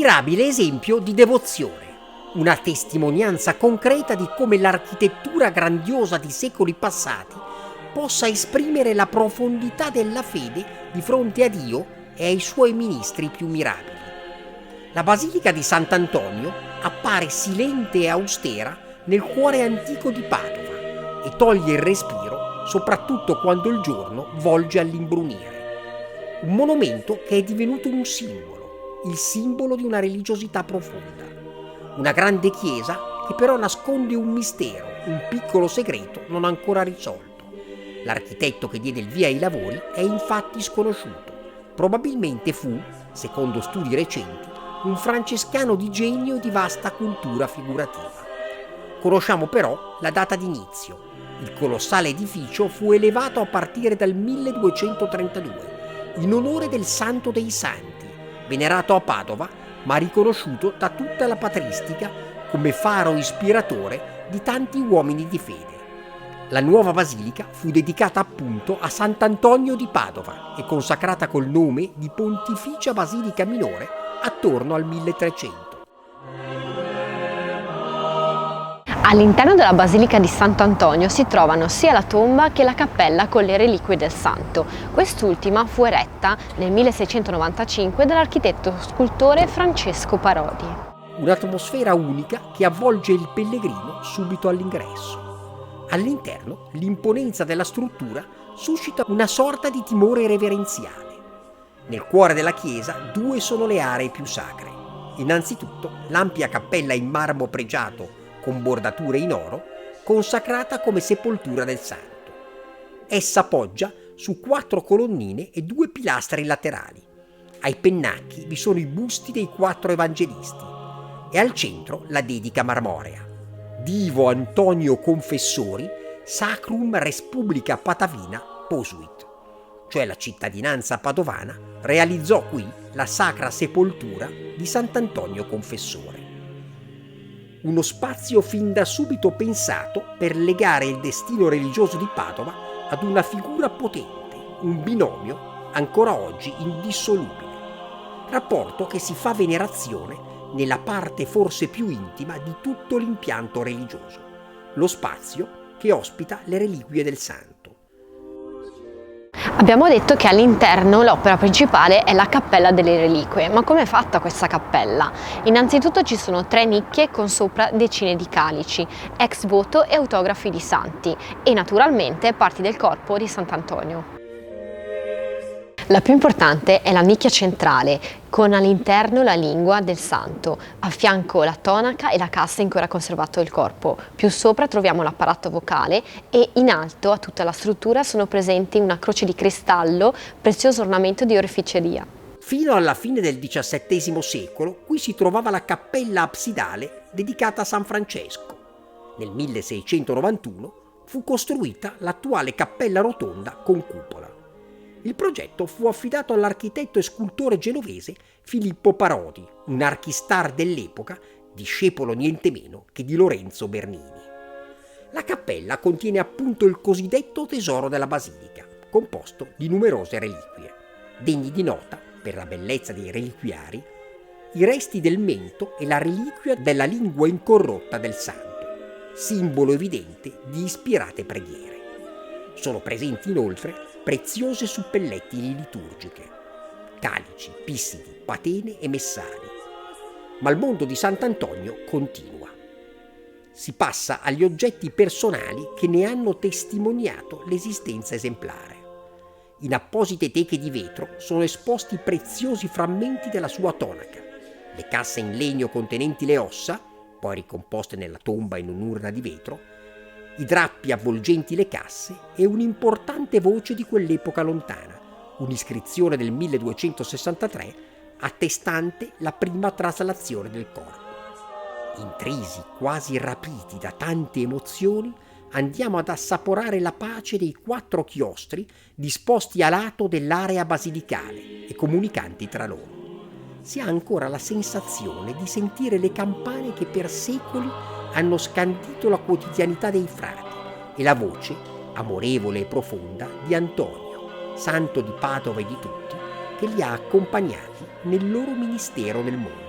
mirabile esempio di devozione, una testimonianza concreta di come l'architettura grandiosa di secoli passati possa esprimere la profondità della fede di fronte a Dio e ai suoi ministri più mirabili. La Basilica di Sant'Antonio appare silente e austera nel cuore antico di Padova e toglie il respiro soprattutto quando il giorno volge all'imbrunire. Un monumento che è divenuto un simbolo, il simbolo di una religiosità profonda. Una grande chiesa che però nasconde un mistero, un piccolo segreto non ancora risolto. L'architetto che diede il via ai lavori è infatti sconosciuto. Probabilmente fu, secondo studi recenti, un francescano di genio e di vasta cultura figurativa. Conosciamo però la data d'inizio. Il colossale edificio fu elevato a partire dal 1232 in onore del Santo dei Santi, venerato a Padova ma riconosciuto da tutta la patristica come faro ispiratore di tanti uomini di fede. La nuova basilica fu dedicata appunto a Sant'Antonio di Padova e consacrata col nome di Pontificia Basilica Minore attorno al 1300. All'interno della Basilica di Sant'Antonio si trovano sia la tomba che la cappella con le reliquie del santo. Quest'ultima fu eretta nel 1695 dall'architetto scultore Francesco Parodi. Un'atmosfera unica che avvolge il pellegrino subito all'ingresso. All'interno, l'imponenza della struttura suscita una sorta di timore reverenziale. Nel cuore della chiesa due sono le aree più sacre. Innanzitutto l'ampia cappella in marmo pregiato con bordature in oro, consacrata come sepoltura del santo. Essa poggia su 4 colonnine e 2 pilastri laterali. Ai pennacchi vi sono i busti dei 4 evangelisti e al centro la dedica marmorea. Divo Antonio Confessori, Sacrum Res Publica Patavina Posuit, cioè la cittadinanza padovana realizzò qui la sacra sepoltura di Sant'Antonio Confessore. Uno spazio fin da subito pensato per legare il destino religioso di Padova ad una figura potente, un binomio ancora oggi indissolubile. Rapporto che si fa venerazione nella parte forse più intima di tutto l'impianto religioso, lo spazio che ospita le reliquie del santo. Abbiamo detto che all'interno l'opera principale è la Cappella delle Reliquie, ma come è fatta questa cappella? Innanzitutto ci sono 3 nicchie con sopra decine di calici, ex voto e autografi di santi e naturalmente parti del corpo di Sant'Antonio. La più importante è la nicchia centrale, con all'interno la lingua del santo, a fianco la tonaca e la cassa in cui era conservato il corpo. Più sopra troviamo l'apparato vocale e in alto a tutta la struttura sono presenti una croce di cristallo, prezioso ornamento di oreficeria. Fino alla fine del XVII secolo qui si trovava la cappella absidale dedicata a San Francesco. Nel 1691 fu costruita l'attuale cappella rotonda con cupola. Il progetto fu affidato all'architetto e scultore genovese Filippo Parodi, un archistar dell'epoca, discepolo niente meno che di Lorenzo Bernini. La cappella contiene appunto il cosiddetto tesoro della basilica, composto di numerose reliquie. Degni di nota, per la bellezza dei reliquiari, i resti del mento e la reliquia della lingua incorrotta del santo, simbolo evidente di ispirate preghiere. Sono presenti inoltre preziose suppellettili liturgiche, calici, pissidi, patene e messali. Ma il mondo di Sant'Antonio continua. Si passa agli oggetti personali che ne hanno testimoniato l'esistenza esemplare. In apposite teche di vetro sono esposti preziosi frammenti della sua tonaca, le casse in legno contenenti le ossa, poi ricomposte nella tomba in un'urna di vetro, i drappi avvolgenti le casse e un'importante voce di quell'epoca lontana, un'iscrizione del 1263 attestante la prima traslazione del corpo. Intrisi, quasi rapiti da tante emozioni, andiamo ad assaporare la pace dei 4 chiostri disposti a lato dell'area basilicale e comunicanti tra loro. Si ha ancora la sensazione di sentire le campane che per secoli hanno scandito la quotidianità dei frati e la voce, amorevole e profonda, di Antonio, santo di Padova e di tutti, che li ha accompagnati nel loro ministero nel mondo.